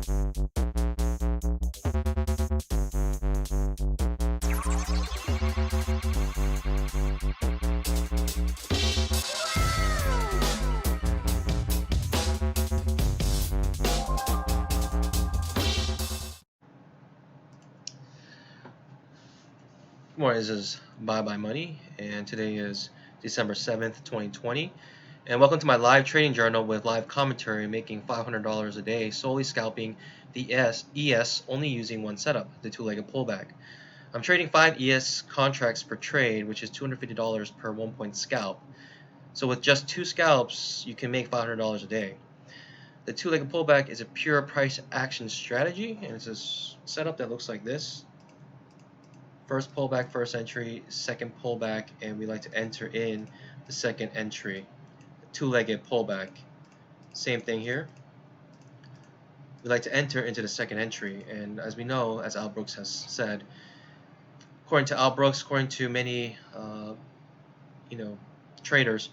Good morning, this is Bye Money, and today is December 7th, 2020. And welcome to my live trading journal with live commentary, making $500 a day, solely scalping the ES, only using one setup, the two-legged pullback. I'm trading 5 ES contracts per trade, which is $250 per 1-point scalp. So with just 2 scalps, you can make $500 a day. The two-legged pullback is a pure price action strategy, and it's a setup that looks like this. First pullback, first entry, second pullback, and we like to enter in the second entry. Two-legged pullback. Same thing here. We like to enter into the second entry, and as we know, as Al Brooks has said, according to Al Brooks, according to many traders,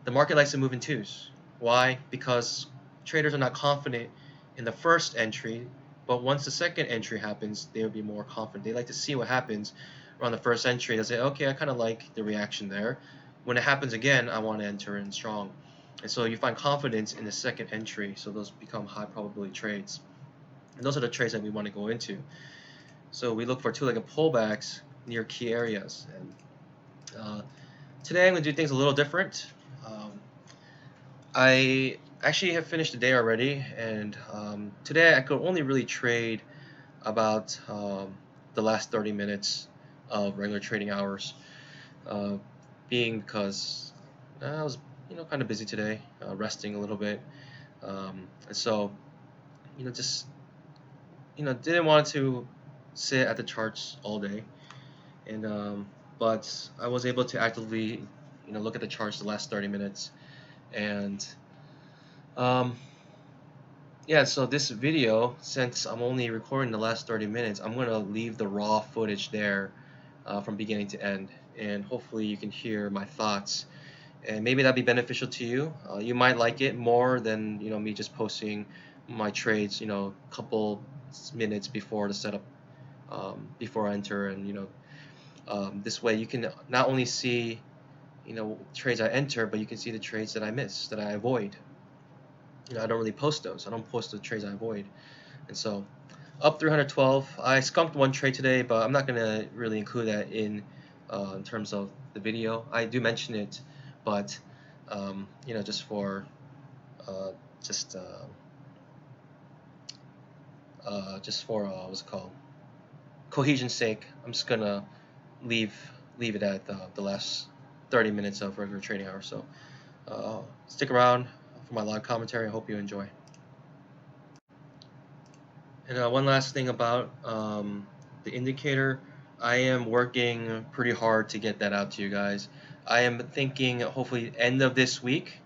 the market likes to move in twos. Why? Because traders are not confident in the first entry, but once the second entry happens, they'll be more confident. They like to see what happens around the first entry. They'll say, okay, I kind of like the reaction there. When it happens again, I want to enter in strong. And so you find confidence in the second entry, so those become high probability trades. And those are the trades that we want to go into. So we look for two-legged pullbacks near key areas. And today I'm going to do things a little different. I actually have finished the day already, and today I could only really trade about the last 30 minutes of regular trading hours, being because I was kind of busy today, resting a little bit, and so just didn't want to sit at the charts all day, and but I was able to actively look at the charts the last 30 minutes. And yeah, so this video, since I'm only recording the last 30 minutes, I'm going to leave the raw footage there from beginning to end, and hopefully you can hear my thoughts, and maybe that'd be beneficial to you. You might like it more than me just posting my trades a couple minutes before the setup, before I enter, and this way you can not only see trades I enter, but you can see the trades that I miss, that I avoid. I don't really post those. I don't post the trades I avoid. And so up 312. I skunked one trade today, but I'm not going to really include that in terms of the video. I do mention it, but just for what's it called, cohesion's sake, I'm just gonna leave it at the last 30 minutes of regular trading hours. So stick around for my live commentary. I hope you enjoy. And one last thing about the indicator, I am working pretty hard to get that out to you guys. I am thinking hopefully end of this week,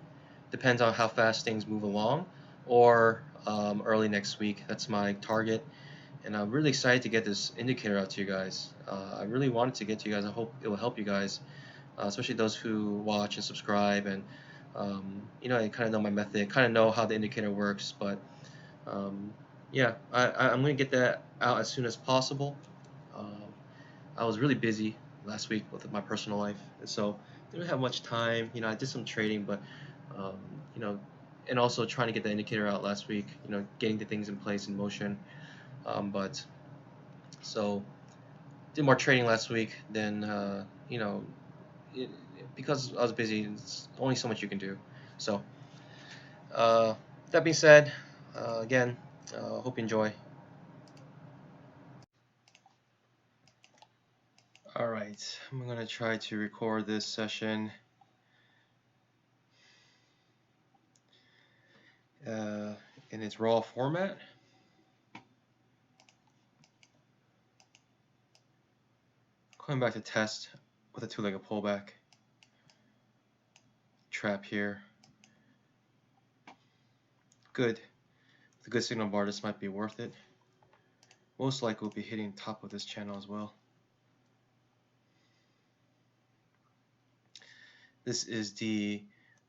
depends on how fast things move along, or early next week. That's my target, and I'm really excited to get this indicator out to you guys. I really wanted to get to you guys. I hope it will help you guys, especially those who watch and subscribe, and I kind of know my method, kind of know how the indicator works, but yeah, I'm going to get that out as soon as possible. I was really busy last week with my personal life, and so didn't have much time. I did some trading, but and also trying to get the indicator out last week. Getting the things in place, in motion. But so did more trading last week than because I was busy. It's only so much you can do. So that being said, again, hope you enjoy. Alright, I'm going to try to record this session in its raw format. Going back to test with a two-legged pullback. Trap here. Good. With a good signal bar, this might be worth it. Most likely we'll be hitting top of this channel as well. This is the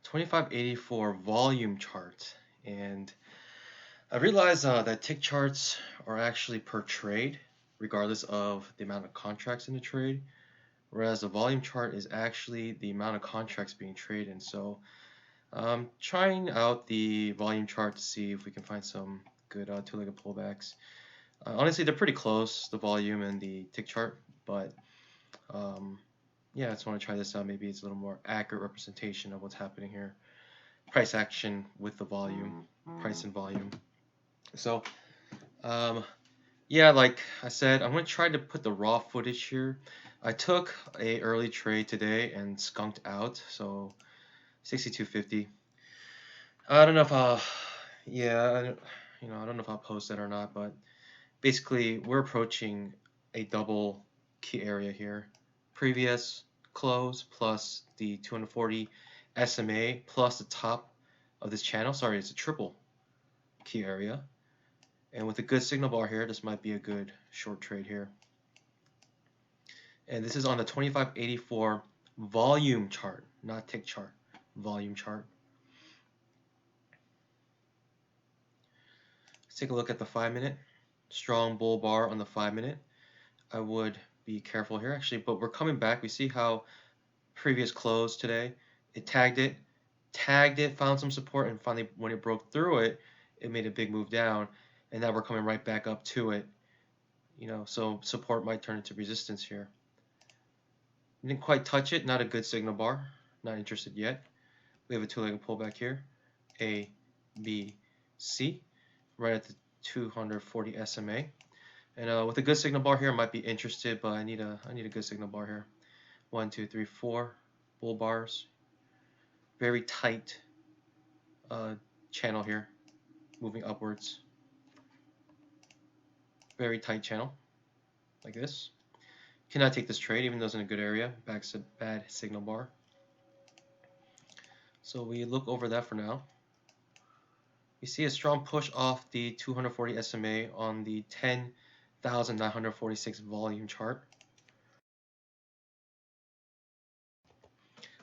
2584 volume chart, and I realized that tick charts are actually per trade, regardless of the amount of contracts in the trade, whereas the volume chart is actually the amount of contracts being traded. And so trying out the volume chart to see if we can find some good two-legged pullbacks. Honestly, they're pretty close, the volume and the tick chart, but yeah, I just want to try this out. Maybe it's a little more accurate representation of what's happening here. Price action with the volume, price and volume. So yeah, like I said, I'm going to try to put the raw footage here. I took a early trade today and skunked out, so 62.50. I don't know if I'll, yeah, I don't know if I'll post that or not, but basically we're approaching a double key area here. Previous close plus the 240 SMA plus the top of this channel. Sorry, it's a triple key area. And with a good signal bar here, this might be a good short trade here. And this is on the 2584 volume chart, not tick chart, volume chart. Let's take a look at the 5-minute. Strong bull bar on the 5-minute. I would be careful here actually, but we're coming back. We see how previous close today, it tagged it, found some support, and finally when it broke through it, it made a big move down, and now we're coming right back up to it. So support might turn into resistance here. Didn't quite touch it, not a good signal bar, not interested yet. We have a two-legged pullback here, A, B, C, right at the 240 SMA. And with a good signal bar here, I might be interested, but I need a good signal bar here. 1, 2, 3, 4 bull bars. Very tight channel here, moving upwards. Very tight channel, like this. Cannot take this trade, even though it's in a good area. Back's a bad signal bar. So we look over that for now. We see a strong push off the 240 SMA on the 10,946 volume chart.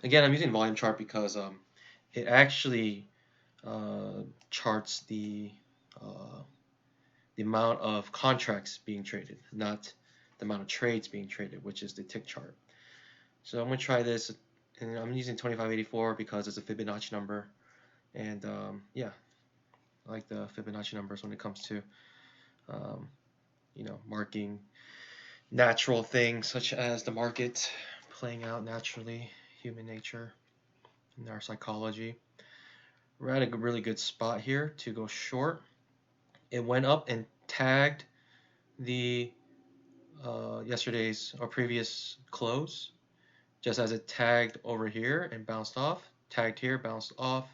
Again, I'm using volume chart because it actually charts the amount of contracts being traded, not the amount of trades being traded, which is the tick chart. So I'm going to try this, and I'm using 2584 because it's a Fibonacci number, and yeah, I like the Fibonacci numbers when it comes to marking natural things such as the market playing out naturally, human nature, and our psychology. We're at a really good spot here to go short. It went up and tagged the yesterday's or previous close, just as it tagged over here and bounced off, tagged here, bounced off,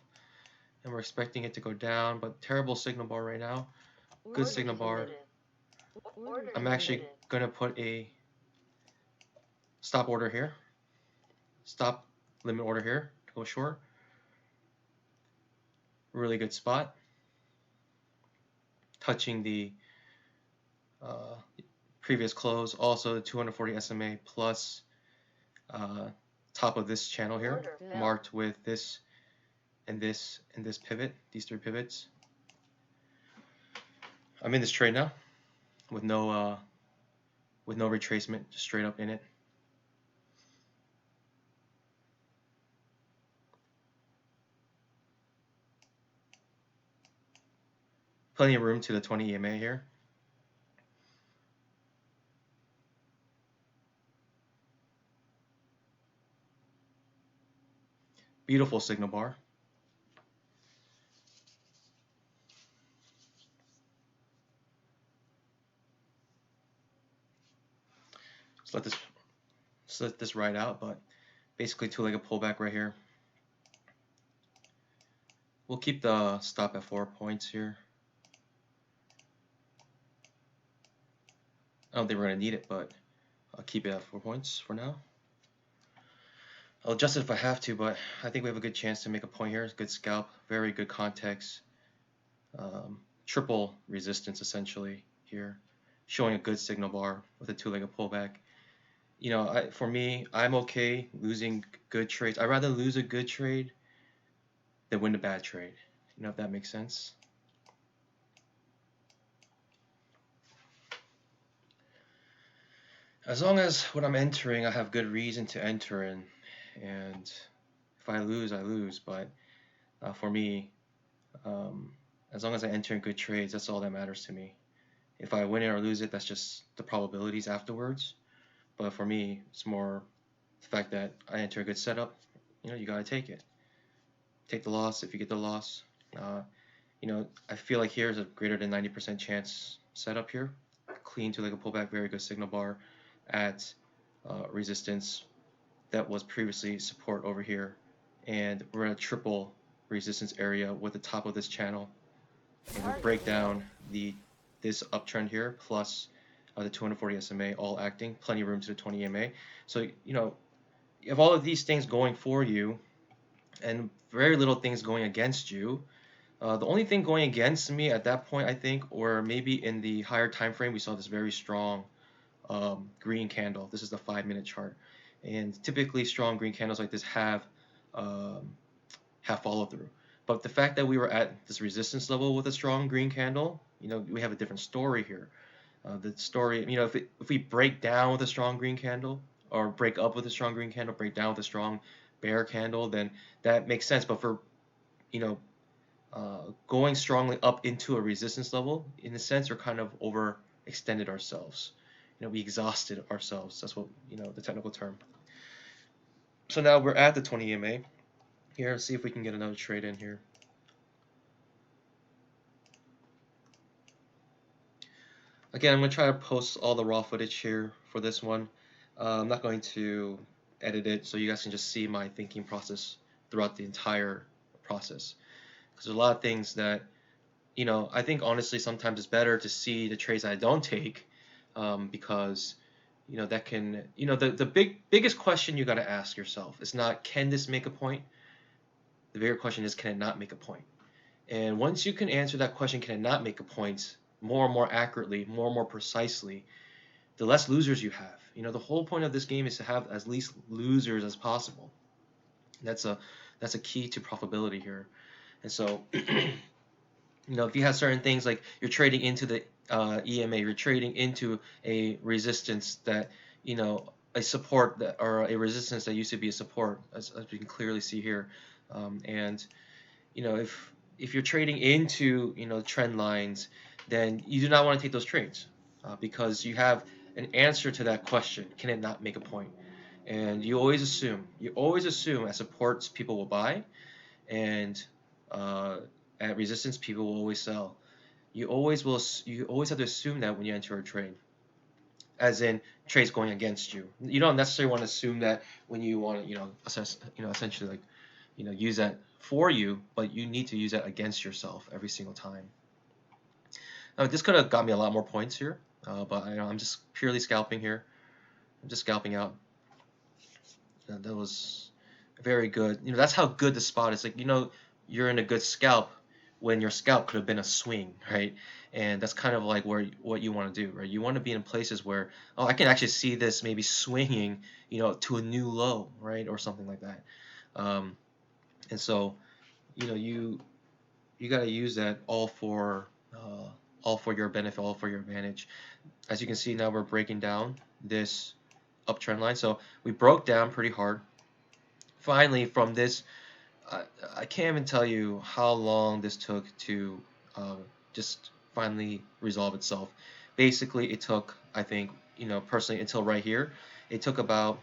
and we're expecting it to go down, but terrible signal bar right now. Good signal bar. I'm actually going to put a stop order here, stop limit order here to go short. Really good spot, touching the previous close, also the 240 SMA plus top of this channel here, marked with this and this and this pivot, these three pivots. I'm in this trade now with no retracement, just straight up in it. Plenty of room to the 20 EMA here. Beautiful signal bar. Let's let this ride out, but basically two-legged pullback right here. We'll keep the stop at 4 points here. I don't think we're going to need it, but I'll keep it at 4 points for now. I'll adjust it if I have to, but I think we have a good chance to make a point here. It's a good scalp, very good context. Triple resistance essentially here, showing a good signal bar with a two-legged pullback. For me, I'm okay losing good trades. I'd rather lose a good trade than win a bad trade. If that makes sense. As long as when I'm entering, I have good reason to enter in, and if I lose, I lose. But for me, um, as long as I enter in good trades, that's all that matters to me. If I win it or lose it, that's just the probabilities afterwards. But for me, it's more the fact that I enter a good setup. You gotta take it. Take the loss if you get the loss. Uh, I feel like here's a greater than 90% chance setup here. Clean two-legged pullback, very good signal bar at resistance that was previously support over here, and we're at a triple resistance area with the top of this channel, and we break down this uptrend here plus the 240 SMA all acting, plenty of room to the 20 EMA. So you have all of these things going for you and very little things going against you. The only thing going against me at that point, I think, or maybe in the higher time frame, we saw this very strong green candle. This is the 5-minute chart, and typically strong green candles like this have follow through. But the fact that we were at this resistance level with a strong green candle, we have a different story here. The story, if we break down with a strong green candle, or break up with a strong green candle, break down with a strong bear candle, then that makes sense. But for going strongly up into a resistance level, in a sense, we're kind of overextended ourselves. We exhausted ourselves. That's what the technical term. So now we're at the 20 EMA. Here, let's see if we can get another trade in here. Again, I'm going to try to post all the raw footage here for this one. I'm not going to edit it, so you guys can just see my thinking process throughout the entire process. Because there's a lot of things that, I think honestly sometimes it's better to see the trades I don't take, because that can, the biggest question you got to ask yourself is not, can this make a point? The bigger question is, can it not make a point? And once you can answer that question, can it not make a point, more and more accurately, more and more precisely, the less losers you have. The whole point of this game is to have as least losers as possible. That's a key to profitability here. And so, if you have certain things like you're trading into the EMA, you're trading into a resistance that, a support that, or a resistance that used to be a support, as we can clearly see here, and if you're trading into trend lines, then you do not want to take those trades, because you have an answer to that question: can it not make a point? And you always assume at supports people will buy, and at resistance people will always sell. You always have to assume that when you enter a trade, as in trades going against you. You don't necessarily want to assume that when you want to essentially like use that for you, but you need to use that against yourself every single time. Now, this could have got me a lot more points here, but I'm just purely scalping here. I'm just scalping out. That was very good. That's how good the spot is. Like, you're in a good scalp when your scalp could have been a swing, right? And that's kind of like what you want to do, right? You want to be in places where, oh, I can actually see this maybe swinging, to a new low, right, or something like that. And so, you got to use that all for your benefit, all for your advantage. As you can see, now we're breaking down this uptrend line. So we broke down pretty hard. Finally, from this, I can't even tell you how long this took to just finally resolve itself. Basically, it took, I think, personally, until right here. It took about,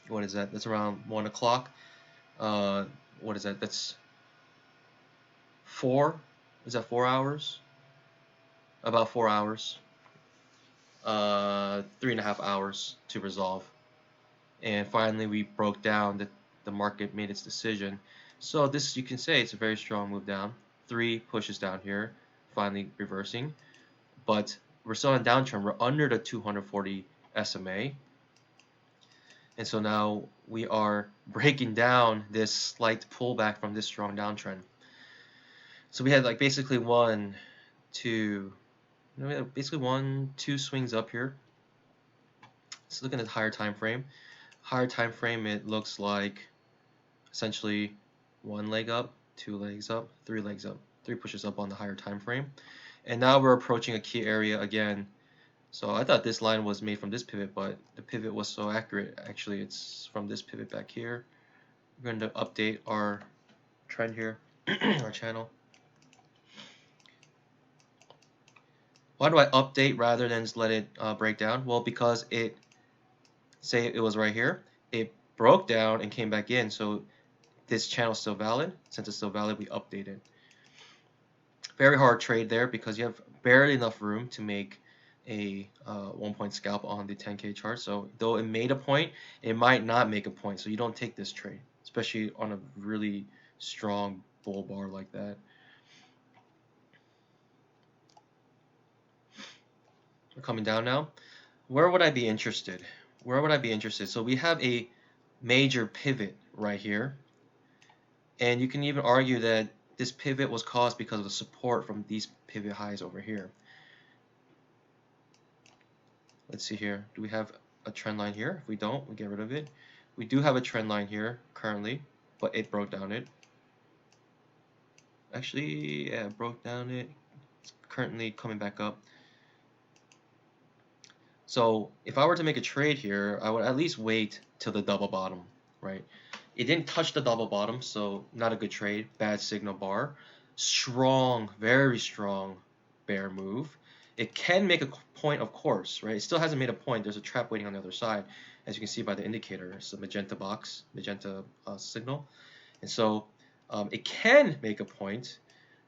what is that? That's around 1 o'clock. What is that? That's 4. Is that 4 hours? About 4 hours. 3.5 hours to resolve. And finally, we broke down that the market made its decision. So this, you can say, it's a very strong move down. 3 pushes down here, finally reversing. But we're still in a downtrend. We're under the 240 SMA. And so now we are breaking down this slight pullback from this strong downtrend. So we had like basically we had basically 1, 2 swings up here. Let's look at the higher time frame. Higher time frame, it looks like essentially 1 leg up, 2 legs up, 3 legs up, 3 pushes up on the higher time frame. And now we're approaching a key area again, So I thought this line was made from this pivot, but the pivot was so accurate. Actually, it's from this pivot back here. We're going to update our trend here, our channel. Why do I update rather than just let it break down? Well, because say it was right here, it broke down and came back in, so this channel is still valid. Since it's still valid, we update it. Very hard trade there because you have barely enough room to make a 1 point scalp on the 10K chart. So though it made a point, it might not make a point. So you don't take this trade, especially on a really strong bull bar like that. We're coming down now. Where would I be interested? Where would I be interested? So we have a major pivot right here. And you can even argue that this pivot was caused because of the support from these pivot highs over here. Let's see here. Do we have a trend line here? If we don't, we get rid of it. We do have a trend line here currently, but it broke down it. Actually, yeah, it broke down it. It's currently coming back up. So if I were to make a trade here, I would at least wait till the double bottom, right? It didn't touch the double bottom, so not a good trade. Bad signal bar. Strong, very strong bear move. It can make a point, of course, right? It still hasn't made a point. There's a trap waiting on the other side, as you can see by the indicator. It's a magenta box, magenta signal. And so it can make a point,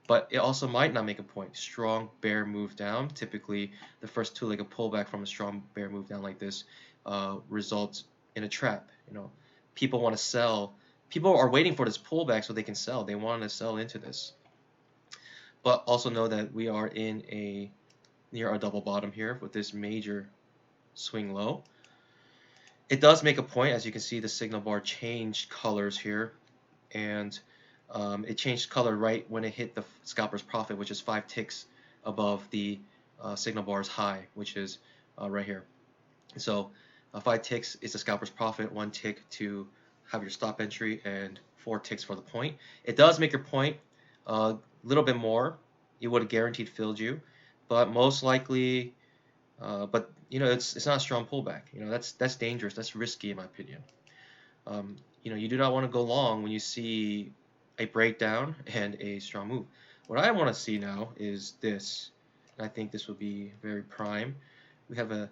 but it also might not make a point. Strong bear move down. Typically, the first two-legged pullback from a strong bear move down like this results in a trap. You know, people want to sell. People are waiting for this pullback so they can sell. They want to sell into this. But also know that we are in near our double bottom here with this major swing low. It does make a point, as you can see the signal bar changed colors here, and it changed color right when it hit the scalper's profit, which is 5 ticks above the signal bar's high, which is right here. So 5 ticks is the scalper's profit, 1 tick to have your stop entry, and 4 ticks for the point. It does make your point a little bit more. It would have guaranteed filled you, but most likely, but you know, it's not a strong pullback. You know, that's dangerous. That's risky in my opinion. You know, you do not want to go long when you see a breakdown and a strong move. What I want to see now is this. And I think this will be very prime. We have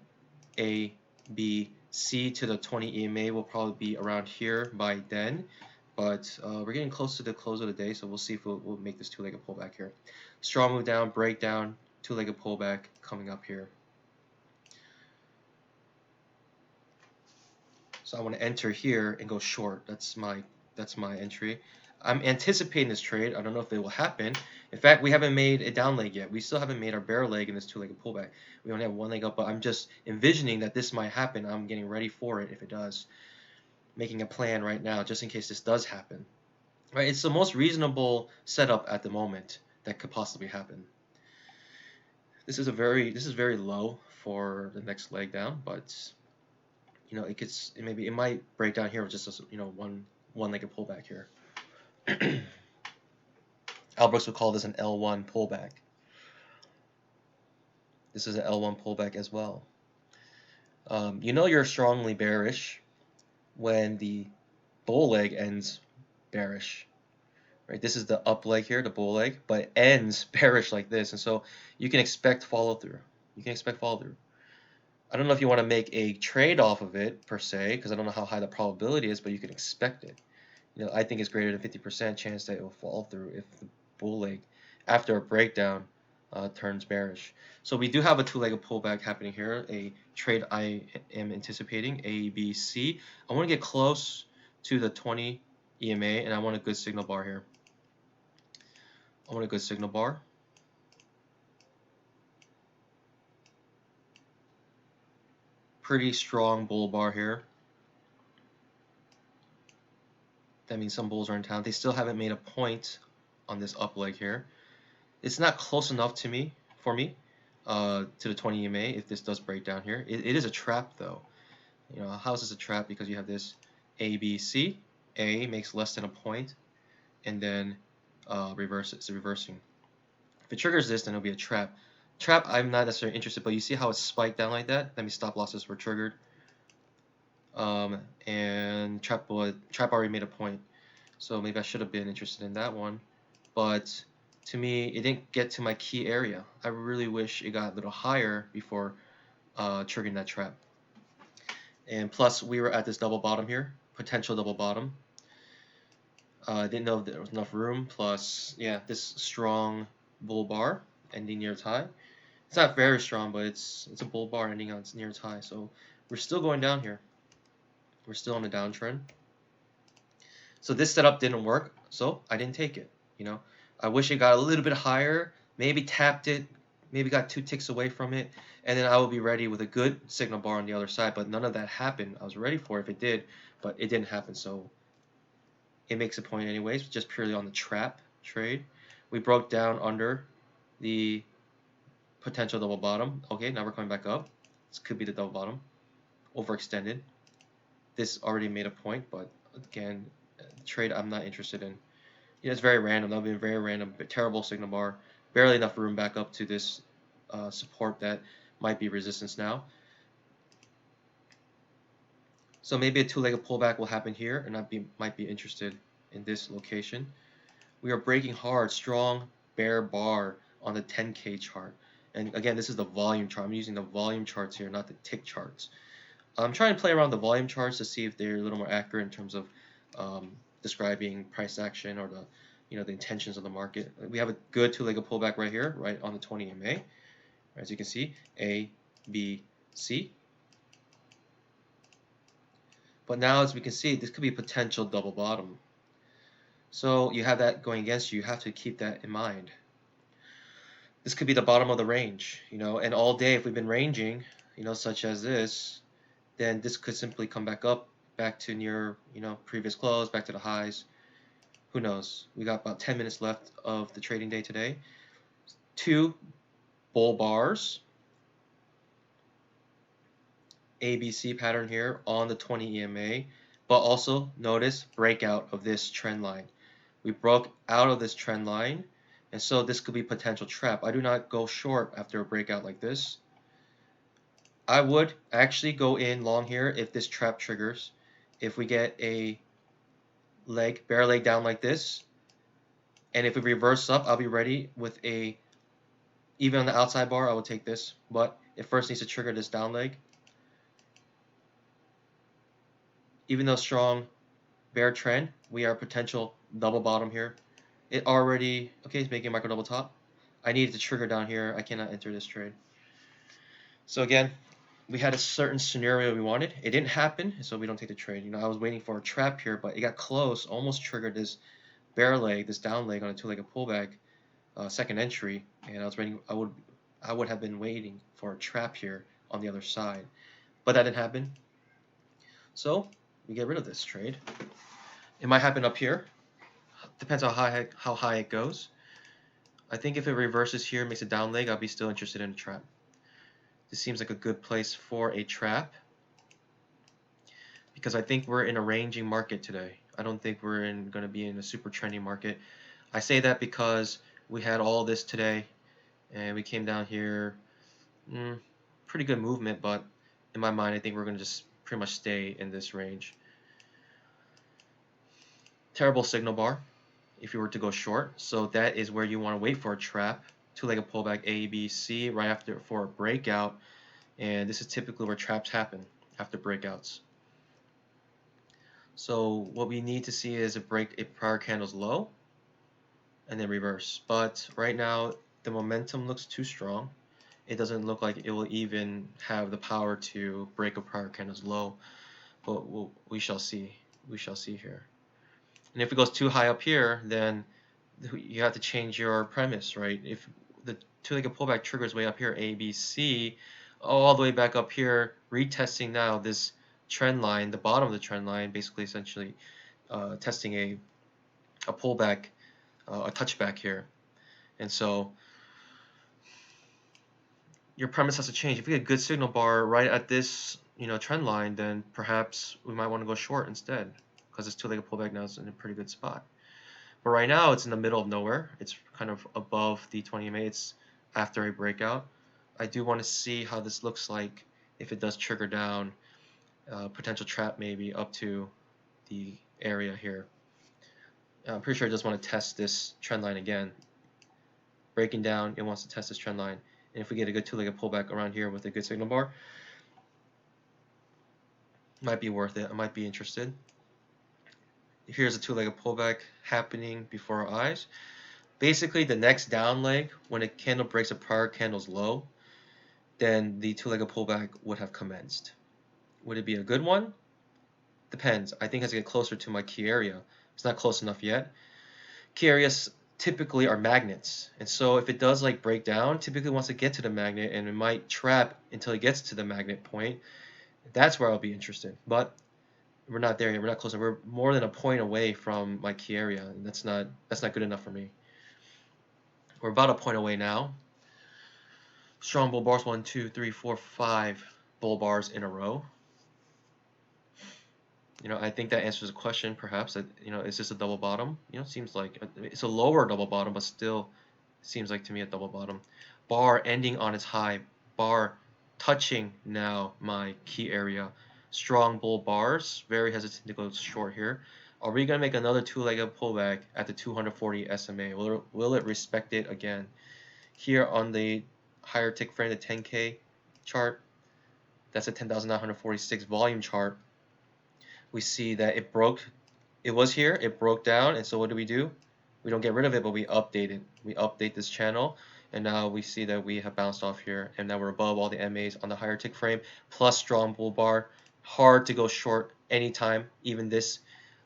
A, B, C to the 20 EMA will probably be around here by then. But we're getting close to the close of the day, so we'll see if we'll make this two-legged pullback here. Strong move down, breakdown, two-legged pullback coming up here. So I want to enter here and go short. That's my entry. I'm anticipating this trade. I don't know if it will happen. In fact, we haven't made a down leg yet. We still haven't made our bear leg in this two-legged pullback. We only have one leg up, but I'm just envisioning that this might happen. I'm getting ready for it if it does. Making a plan right now just in case this does happen. Right? It's the most reasonable setup at the moment that could possibly happen. This is very low for the next leg down, but you know, it might break down here with just a, you know, one-legged pullback here. Al Brooks would call this an L1 pullback. This is an L1 pullback as well. You know you're strongly bearish when the bull leg ends bearish. Right? This is the up leg here, the bull leg, but it ends bearish like this, and so you can expect follow through. You can expect follow through. I don't know if you want to make a trade off of it per se, because I don't know how high the probability is, but you can expect it. You know, I think it's greater than 50% chance that it will fall through if the bull leg, after a breakdown, turns bearish. So we do have a two-legged pullback happening here, a trade I am anticipating, A, B, C. I want to get close to the 20 EMA, and I want a good signal bar here. I want a good signal bar. Pretty strong bull bar here. That means some bulls are in town. They still haven't made a point on this up leg here. It's not close enough to me, to the 20 EMA if this does break down here. It is a trap though. You know, how is this a trap? Because you have this A, B, C. A makes less than a point, and then it's reversing. If it triggers this, then it'll be a trap. Trap, I'm not necessarily interested, but you see how it spiked down like that? That means stop losses were triggered. And trap already made a point, so maybe I should have been interested in that one. But to me, it didn't get to my key area. I really wish it got a little higher before triggering that trap. And plus, we were at this double bottom here, potential double bottom. I didn't know if there was enough room. Plus, yeah, this strong bull bar ending near its high. It's not very strong, but it's a bull bar ending on near its high. So we're still going down here. We're still on a downtrend. So this setup didn't work, so I didn't take it. You know, I wish it got a little bit higher, maybe tapped it, maybe got 2 ticks away from it, and then I would be ready with a good signal bar on the other side. But none of that happened. I was ready for it if it did, but it didn't happen. So it makes a point anyways, just purely on the trap trade. We broke down under the potential double bottom. Okay, now we're coming back up. This could be the double bottom. Overextended. This already made a point, but again, trade I'm not interested in. Yeah, it's very random. That'll be very random. But terrible signal bar. Barely enough room back up to this support that might be resistance now. So maybe a two-legged pullback will happen here, and I might be interested in this location. We are breaking hard, strong bear bar on the 10K chart. And again, this is the volume chart. I'm using the volume charts here, not the tick charts. I'm trying to play around the volume charts to see if they're a little more accurate in terms of describing price action or the intentions of the market. We have a good two-legged pullback right here, right on the 20 MA. As you can see, A, B, C. But now, as we can see, this could be a potential double bottom. So you have that going against you. You have to keep that in mind. This could be the bottom of the range, and all day if we've been ranging, such as this, then this could simply come back up, back to near, previous close, back to the highs. Who knows? We got about 10 minutes left of the trading day today. 2 bull bars, ABC pattern here on the 20 EMA, but also notice breakout of this trend line. We broke out of this trend line, and so this could be potential trap. I do not go short after a breakout like this. I would actually go in long here if this trap triggers. If we get a bear leg down like this, and if we reverse up, I'll be ready with even on the outside bar, I will take this, but it first needs to trigger this down leg. Even though strong bear trend, we are potential double bottom here. It already, okay, it's making a micro double top. I needed to trigger down here. I cannot enter this trade. So again, we had a certain scenario we wanted. It didn't happen, so we don't take the trade. I was waiting for a trap here, but it got close, almost triggered this bear leg, this down leg on a two-legged pullback, second entry, and I would have been waiting for a trap here on the other side, but that didn't happen. So we get rid of this trade. It might happen up here. Depends on how high it goes. I think if it reverses here, makes a down leg, I'll be still interested in a trap. This seems like a good place for a trap because I think we're in a ranging market today. I don't think we're going to be in a super trendy market. I say that because we had all this today and we came down here. Pretty good movement, but in my mind, I think we're going to just pretty much stay in this range. Terrible signal bar if you were to go short. So that is where you want to wait for a trap. Two-legged pullback A, B, C right after for a breakout. And this is typically where traps happen after breakouts. So what we need to see is a prior candle's low and then reverse. But right now the momentum looks too strong. It doesn't look like it will even have the power to break a prior candle's low. But we shall see. We shall see here. And if it goes too high up here, then you have to change your premise, right? If the two-legged pullback triggers way up here, A, B, C, all the way back up here, retesting now this trend line, the bottom of the trend line, basically essentially testing a pullback, a touchback here. And so your premise has to change. If we get a good signal bar right at this trend line, then perhaps we might want to go short instead because this two-legged pullback now is in a pretty good spot. But right now it's in the middle of nowhere. It's kind of above the 20 MA. It's after a breakout. I do want to see how this looks like if it does trigger down, potential trap maybe up to the area here. I'm pretty sure it just want to test this trend line again. Breaking down, it wants to test this trend line. And if we get a good two-legged pullback around here with a good signal bar, might be worth it. I might be interested. Here's a two-legged pullback happening before our eyes. Basically, the next down leg, when a candle breaks a prior candle's low, then the two-legged pullback would have commenced. Would it be a good one? Depends. I think it has to get closer to my key area. It's not close enough yet. Key areas typically are magnets, and so if it does like break down, typically wants to get to the magnet, and it might trap until it gets to the magnet point. That's where I'll be interested. But we're not there yet. We're not close. We're more than a point away from my key area, and that's not good enough for me. We're about a point away now. Strong bull bars, 1, 2, 3, 4, 5 bull bars in a row. I think that answers the question, perhaps, that, is this a double bottom? It seems like it's a lower double bottom, but still seems like to me a double bottom. Bar ending on its high, bar touching now my key area. Strong bull bars, very hesitant to go short here. Are we going to make another two-legged pullback at the 240 SMA? Will it respect it again? Here on the higher tick frame, the 10K chart, that's a 10,946 volume chart. We see that it broke. It was here, it broke down, and so what do? We don't get rid of it, but we update it. We update this channel, and now we see that we have bounced off here, and now we're above all the MAs on the higher tick frame, plus strong bull bar. Hard to go short anytime, even this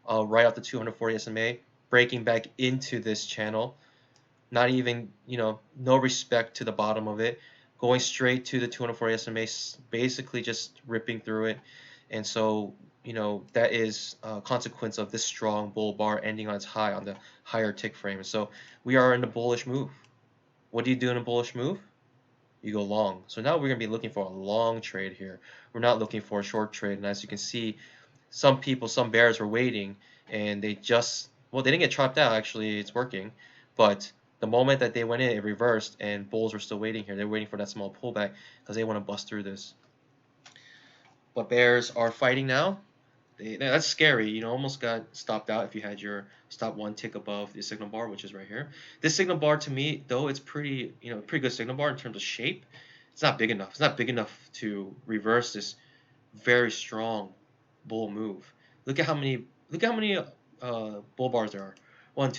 right off the 240 SMA, breaking back into this channel. Not even, no respect to the bottom of it, going straight to the 240 SMA, basically just ripping through it. And so, that is a consequence of this strong bull bar ending on its high on the higher tick frame. So we are in a bullish move. What do you do in a bullish move? You go long. So now we're going to be looking for a long trade here. We're not looking for a short trade. And as you can see, some bears were waiting, and they didn't get chopped out. Actually, it's working. But the moment that they went in, it reversed, and bulls were still waiting here. They're waiting for that small pullback because they want to bust through this. But bears are fighting now. That's scary. Almost got stopped out if you had your stop one tick above the signal bar, which is right here. This signal bar, to me, though, it's pretty good signal bar in terms of shape. It's not big enough. It's not big enough to reverse this very strong bull move. Look at how many bull bars there are. 1,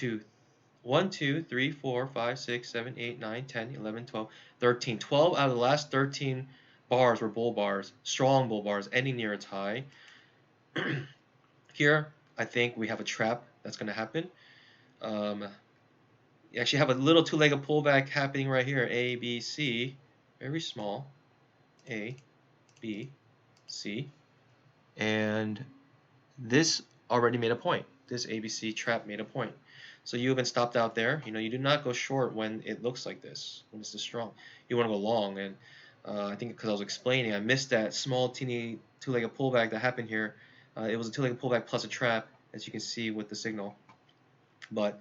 2, 3, 4, 5, 6, 7, 8, 9, 10, 11, 12, 13. 12 out of the last 13 bars were bull bars, strong bull bars, ending near its high. Here, I think we have a trap that's going to happen. You actually have a little two-legged pullback happening right here. A, B, C, very small. A, B, C. And this already made a point. This ABC trap made a point. So you have been stopped out there. You do not go short when it looks like this, when it's this strong. You want to go long. And I think because I was explaining, I missed that small, teeny two-legged pullback that happened here. It was a two-legged pullback plus a trap, as you can see with the signal. But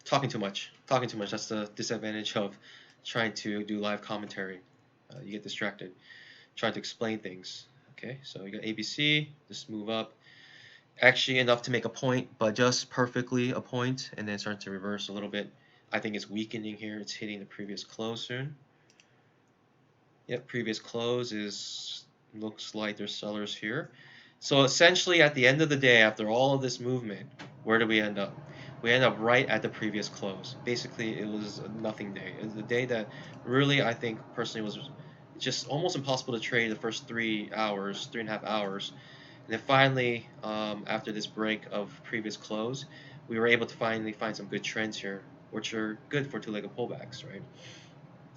talking too much. That's the disadvantage of trying to do live commentary. You get distracted trying to explain things. Okay, so you got ABC, just move up. Actually enough to make a point, but just perfectly a point, and then starting to reverse a little bit. I think it's weakening here. It's hitting the previous close soon. Yep, previous close looks like there's sellers here. So essentially, at the end of the day, after all of this movement, where do we end up? We end up right at the previous close. Basically, it was a nothing day. It was a day that really, I think, personally, was just almost impossible to trade the first 3.5 hours. And then finally, after this break of previous close, we were able to finally find some good trends here, which are good for two-legged pullbacks, right?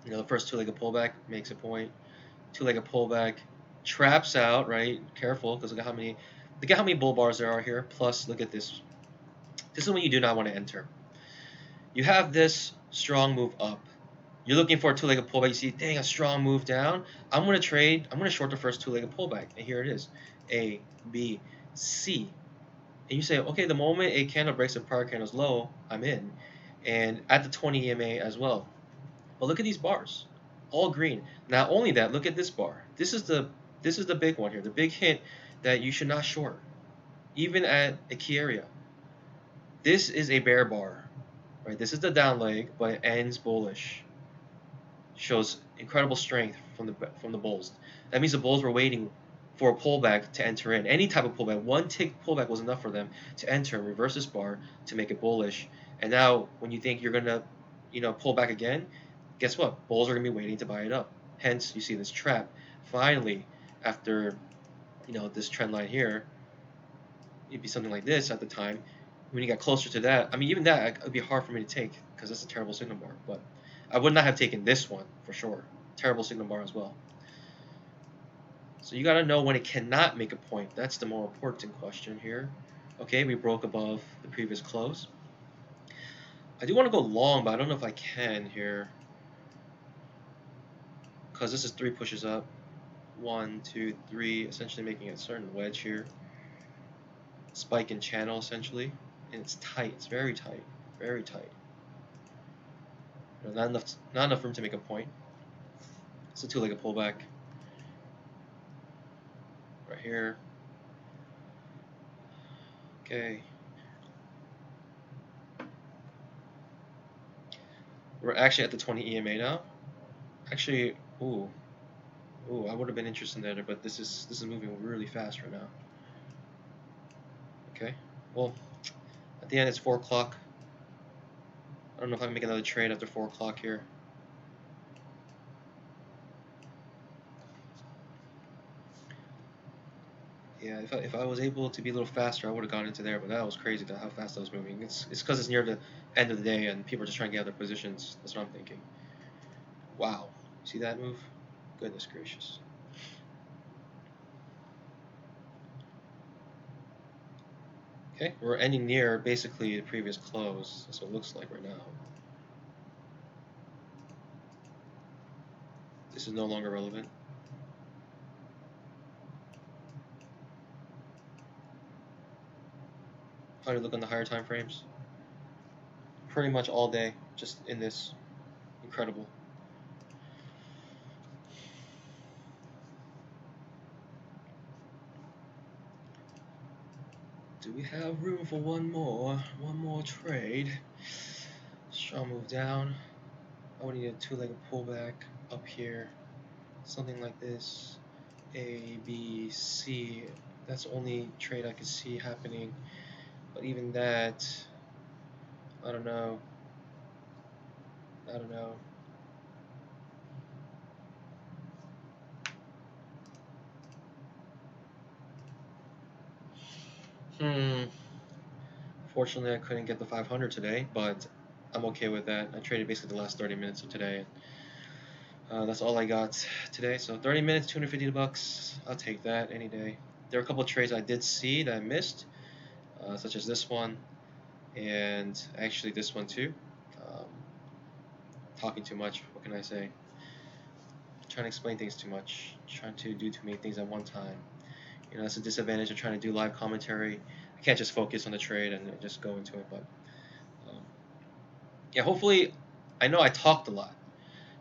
The first two-legged pullback makes a point. Two-legged pullback traps out, right? Careful, because look at how many bull bars there are here. Plus, look at this. This is when you do not want to enter. You have this strong move up. You're looking for a two-legged pullback. You see, dang, a strong move down. I'm going to short the first two-legged pullback. And here it is. A, B, C. And you say, okay, the moment a candle breaks a prior candle's low, I'm in. And at the 20 EMA as well. But look at these bars, all green. Not only that, look at this bar. This is the big one here, the big hint that you should not short, even at a key area. This is a bear bar, right? This is the down leg, but it ends bullish. Shows incredible strength from the bulls. That means the bulls were waiting for a pullback to enter in. Any type of pullback, one tick pullback was enough for them to enter and reverse this bar to make it bullish. And now, when you think you're gonna, pull back again, guess what? Bulls are gonna be waiting to buy it up. Hence, you see this trap. Finally, after this trend line here, it'd be something like this at the time. When you got closer to that, I mean, even that would be hard for me to take because that's a terrible signal bar. But I would not have taken this one for sure. Terrible signal bar as well. So you got to know when it cannot make a point. That's the more important question here. Okay, we broke above the previous close. I do want to go long, but I don't know if I can here. Because this is 3 pushes up. 1, 2, 3, essentially making a certain wedge here. Spike in channel, essentially. And it's tight. It's very tight. Very tight. Not enough room to make a point. It's a two-legged pullback. Right here. Okay. We're actually at the 20 EMA now. Actually, ooh, I would have been interested in that, but this is moving really fast right now. Okay. Well, at the end it's 4 o'clock. I don't know if I can make another trade after 4 o'clock here. Yeah, if I was able to be a little faster, I would have gone into there, but that was crazy how fast I was moving. It's because it's near the end of the day and people are just trying to get out their positions. That's what I'm thinking. Wow. See that move? Goodness gracious. Okay, we're ending near basically the previous close. That's what it looks like right now. This is no longer relevant. How do you look on the higher time frames? Pretty much all day, just in this. Incredible. Do we have room for one more trade? Strong move down. I would need a two-legged pullback up here. Something like this. A, B, C. That's the only trade I could see happening. But even that, I don't know. Fortunately, I couldn't get the 500 today, but I'm okay with that. I traded basically the last 30 minutes of today. That's all I got today. So 30 minutes, 250 bucks. I'll take that any day. There are a couple of trades I did see that I missed, such as this one, and actually this one too. Talking too much. What can I say? Trying to explain things too much. Trying to do too many things at one time. That's a disadvantage of trying to do live commentary. I can't just focus on the trade and just go into it. But yeah, hopefully, I know I talked a lot,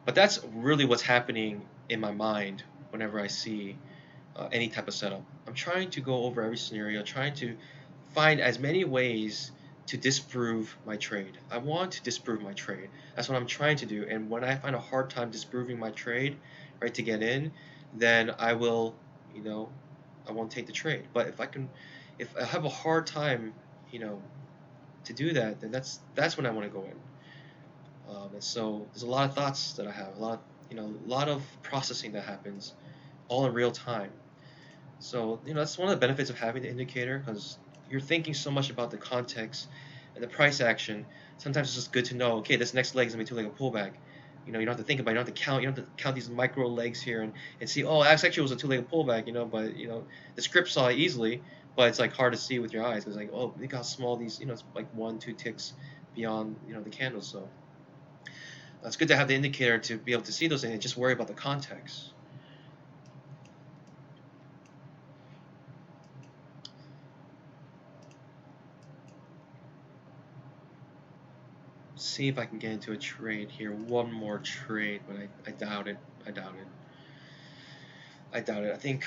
but that's really what's happening in my mind whenever I see any type of setup. I'm trying to go over every scenario, trying to find as many ways to disprove my trade. I want to disprove my trade. That's what I'm trying to do. And when I find a hard time disproving my trade, right, to get in, then I will, I won't take the trade. But if I have a hard time, to do that, then that's when I want to go in. And so there's a lot of thoughts that I have, a lot of processing that happens, all in real time. So that's one of the benefits of having the indicator, because you're thinking so much about the context and the price action. Sometimes it's just good to know, okay, this next leg is gonna be two-legged pullback. You don't have to think about it, you don't have to count. You don't have to count these micro legs here and see, oh, actually it was a two-legged pullback. But the script saw it easily, but it's like hard to see with your eyes. It's like, oh, look how small these. It's like 1-2 ticks beyond the candles. So it's good to have the indicator to be able to see those things and just worry about the context. see if I can get into a trade here. One more trade, but I doubt it. I doubt it. I doubt it. I think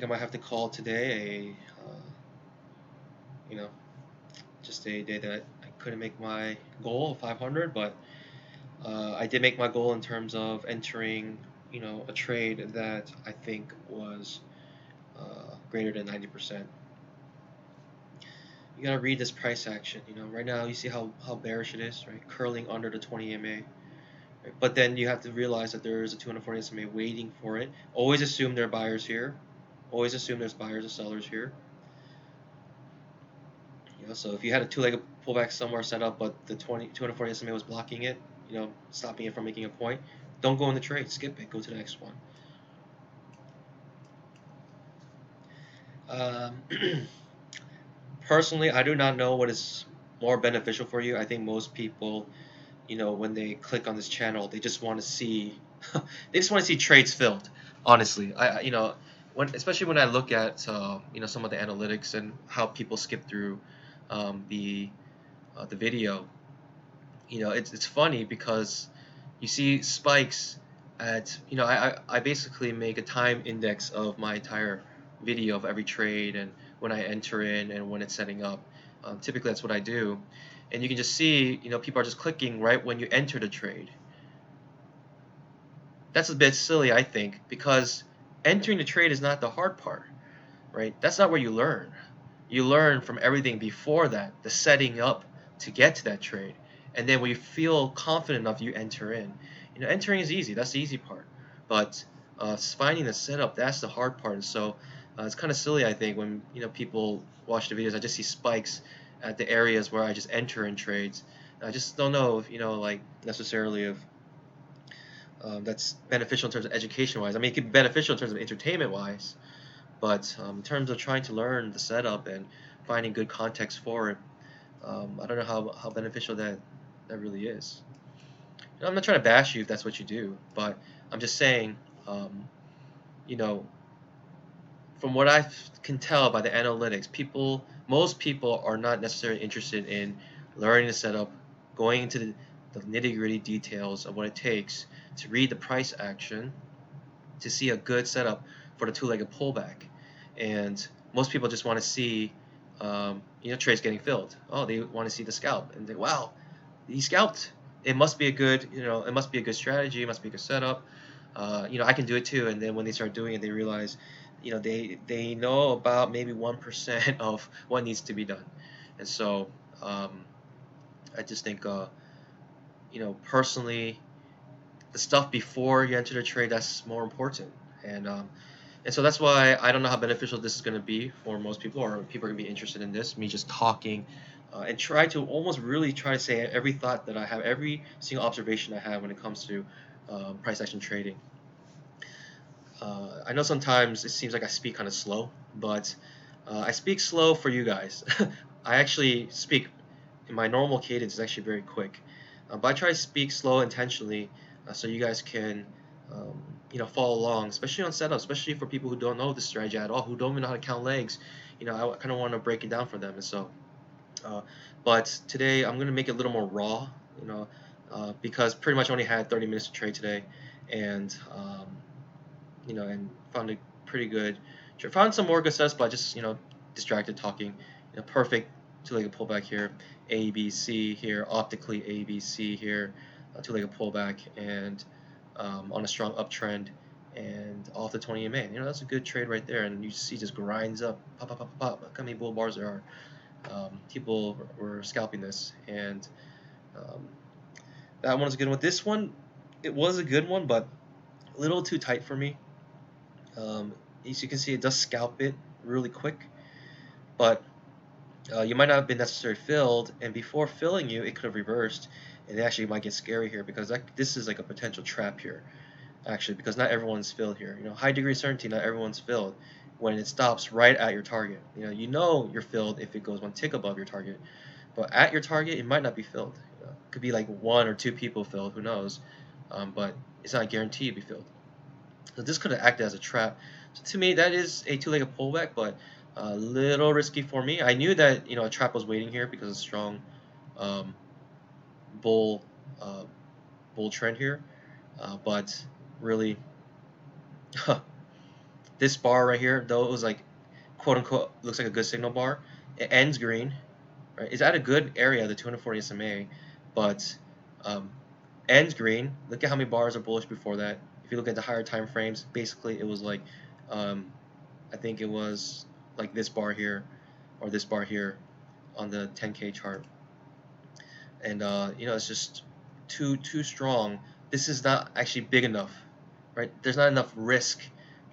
I might have to call today you know, just a day that I couldn't make my goal of 500, but I did make my goal in terms of entering, a trade that I think was greater than 90%. You gotta read this price action. Right now you see how bearish it is, right? Curling under the 20 EMA. Right? But then you have to realize that there is a 240 SMA waiting for it. Always assume there are buyers here. Always assume there's buyers and sellers here. So if you had a two-legged pullback somewhere set up, but the 240 SMA was blocking it, stopping it from making a point, don't go in the trade. Skip it. Go to the next one. Personally, I do not know what is more beneficial for you. I think most people, when they click on this channel, they just want to see, they just want to see trades filled. Honestly, especially when I look at, some of the analytics and how people skip through the video. It's funny because you see spikes at, I basically make a time index of my entire video of every trade and when I enter in and when it's setting up. Typically that's what I do, and you can just see, people are just clicking right when you enter the trade. That's a bit silly, I think, because entering the trade is not the hard part, right? That's not where you learn. You learn from everything before that, the setting up to get to that trade. And then when you feel confident enough, you enter in. Entering is easy. That's the easy part. But finding the setup, that's the hard part. So it's kind of silly, I think, when people watch the videos. I just see spikes at the areas where I just enter in trades. I just don't know if like necessarily if that's beneficial in terms of education-wise. I mean, it could be beneficial in terms of entertainment-wise, but in terms of trying to learn the setup and finding good context for it, I don't know how beneficial that really is. I'm not trying to bash you if that's what you do, but I'm just saying, from what I can tell by the analytics, most people are not necessarily interested in learning the setup, going into the nitty-gritty details of what it takes to read the price action, to see a good setup for the two-legged pullback. And most people just want to see, trades getting filled. Oh, they want to see the scalp and think, wow, he scalped. It must be a good, it must be a good strategy. It must be a good setup. I can do it too. And then when they start doing it, they realize, they know about maybe 1% of what needs to be done. And so, I just think, personally, the stuff before you enter the trade, that's more important. And so that's why I don't know how beneficial this is going to be for most people, or people are going to be interested in this, me just talking and try to almost really try to say every thought that I have, every single observation I have when it comes to price action trading. I know sometimes it seems like I speak kind of slow, but I speak slow for you guys. I actually speak in my normal cadence is actually very quick, but I try to speak slow intentionally so you guys can follow along, especially on setup, especially for people who don't know this strategy at all, who don't even know how to count legs. I kind of want to break it down for them. And so but today I'm going to make it a little more raw, because pretty much only had 30 minutes to trade today, and and found it pretty good. Found some more good setups, but just distracted talking. Perfect two-legged pullback here, ABC here, optically ABC here, two-legged pullback, and on a strong uptrend, and off the 20 EMA. That's a good trade right there, and you see just grinds up, pop, pop, pop, pop. Look how many bull bars there are. People were scalping this, and that one's a good one. This one, it was a good one, but a little too tight for me. As you can see, it does scalp it really quick, but you might not have been necessarily filled, and before filling you, it could have reversed, and it actually might get scary here, because this is like a potential trap here, actually, because not everyone's filled here. High degree of certainty, not everyone's filled when it stops right at your target. You're filled if it goes one tick above your target, but at your target, it might not be filled. It could be like 1 or 2 people filled, who knows, but it's not guaranteed to be filled. So this could have acted as a trap. So to me, that is a two-legged pullback, but a little risky for me. I knew that a trap was waiting here because of strong bull bull trend here, but really this bar right here, though it was like quote unquote looks like a good signal bar, it ends green, right? It's at a good area, the 240 SMA, but um, ends green. Look at how many bars are bullish before that. If you look at the higher time frames, basically it was like um, I think it was like this bar here or this bar here on the 10K chart, and it's just too strong. This is not actually big enough, right? There's not enough risk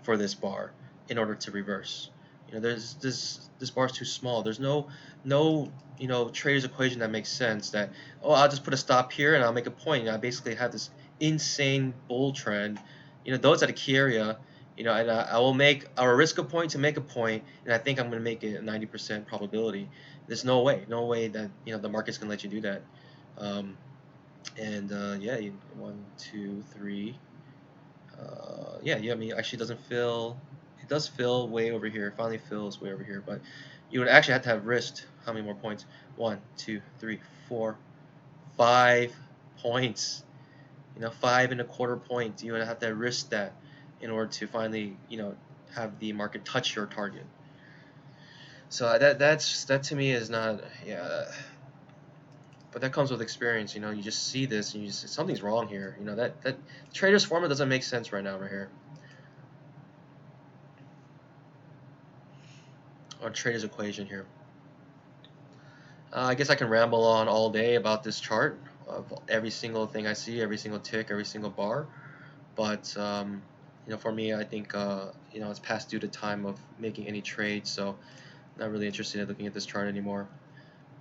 for this bar in order to reverse. There's this bar is too small. There's no trader's equation that makes sense. That I'll just put a stop here and I'll make a point. I basically have this insane bull trend. Though it's at a key area, and I'll risk a point to make a point, and I think I'm going to make it a 90% probability. There's no way that the market's going to let you do that. And yeah, 1, 2, 3. Yeah, I mean, actually doesn't fill. It does fill way over here. It finally fills way over here, but you would actually have to have risked how many more points? 1, 2, 3, 4, 5 points. 5.25 points. You would have to risk that in order to finally, have the market touch your target. So that to me is not, yeah. But that comes with experience. You just see this and something's wrong here. That trader's formula doesn't make sense right now, right here. Or trader's equation here. I guess I can ramble on all day about this chart of every single thing I see, every single tick, every single bar. But for me, I think it's past due to time of making any trades, so not really interested in looking at this chart anymore.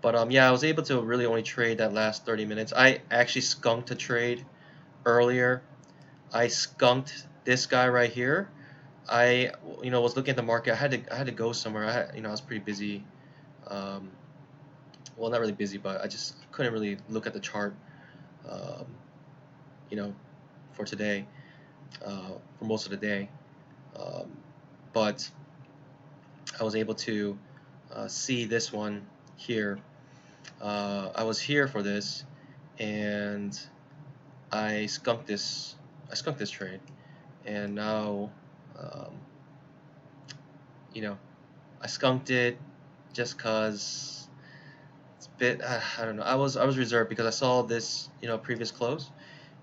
But yeah, I was able to really only trade that last 30 minutes. I actually skunked a trade earlier. I skunked this guy right here. I was looking at the market. I had to go somewhere. I was pretty busy. Well, not really busy, but I just couldn't really look at the chart. Um, for today, for most of the day. But I was able to see this one here. I was here for this, and I skunked this. I skunked this trade, and now, um, I skunked it just cause it's a bit. I don't know. I was reserved because I saw this previous close,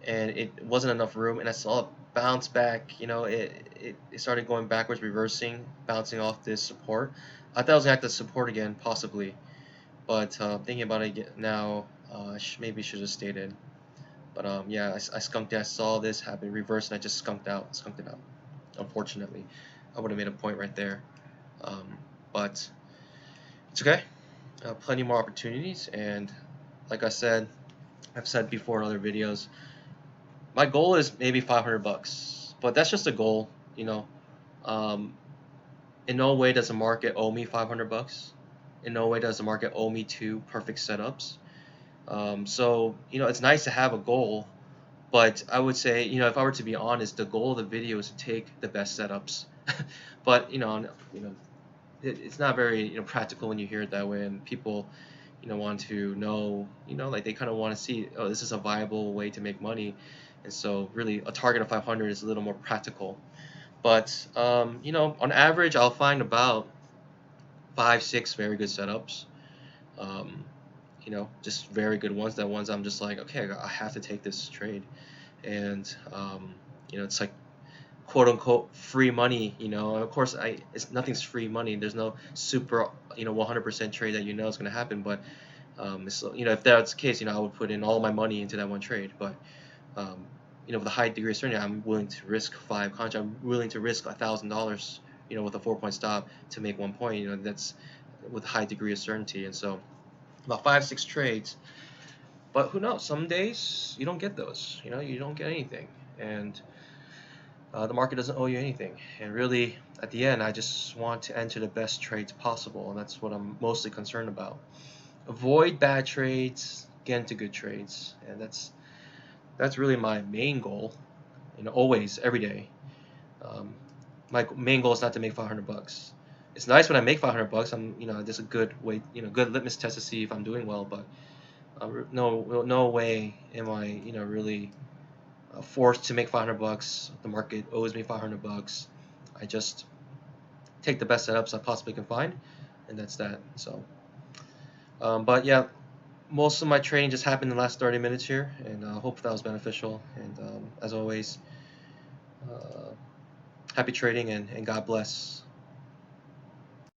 and it wasn't enough room, and I saw it bounce back. It started going backwards, reversing, bouncing off this support. I thought I was gonna have to support again, possibly, but thinking about it now, maybe should have stayed in. But yeah, I skunked it. I saw this happen, reverse, and I just skunked it out. Unfortunately, I would have made a point right there. But it's okay. Plenty more opportunities, and like I've said before in other videos, my goal is maybe $500, but that's just a goal. Um, in no way does the market owe me $500. In no way does the market owe me 2 perfect setups. So it's nice to have a goal, but I would say if I were to be honest, the goal of the video is to take the best setups. But it's not very practical when you hear it that way, and people want to know like they kind of want to see, oh, this is a viable way to make money, and so really a target of 500 is a little more practical. But on average, I'll find about 5-6 very good setups. Um, just very good ones. That ones I'm just like, okay, I have to take this trade, and it's like quote unquote free money. And of course, nothing's free money. There's no super 100% trade that is going to happen. But if that's the case, I would put in all my money into that one trade. But with a high degree of certainty, I'm willing to risk 5 contracts. I'm willing to risk $1,000, with a 4-point stop to make 1 point. That's with a high degree of certainty. And so about 5-6 trades. But who knows? Some days you don't get those. You don't get anything, and the market doesn't owe you anything. And really, at the end, I just want to enter the best trades possible, and that's what I'm mostly concerned about. Avoid bad trades, get into good trades, and that's really my main goal. Always, every day. My main goal is not to make $500. It's nice when I make $500. I'm, this is a good way, good litmus test to see if I'm doing well. But No way am I, really forced to make $500. The market owes me $500. I just take the best setups I possibly can find, and that's that. So, but yeah, most of my trading just happened in the last 30 minutes here, and I hope that was beneficial. And as always, uh, happy trading and God bless.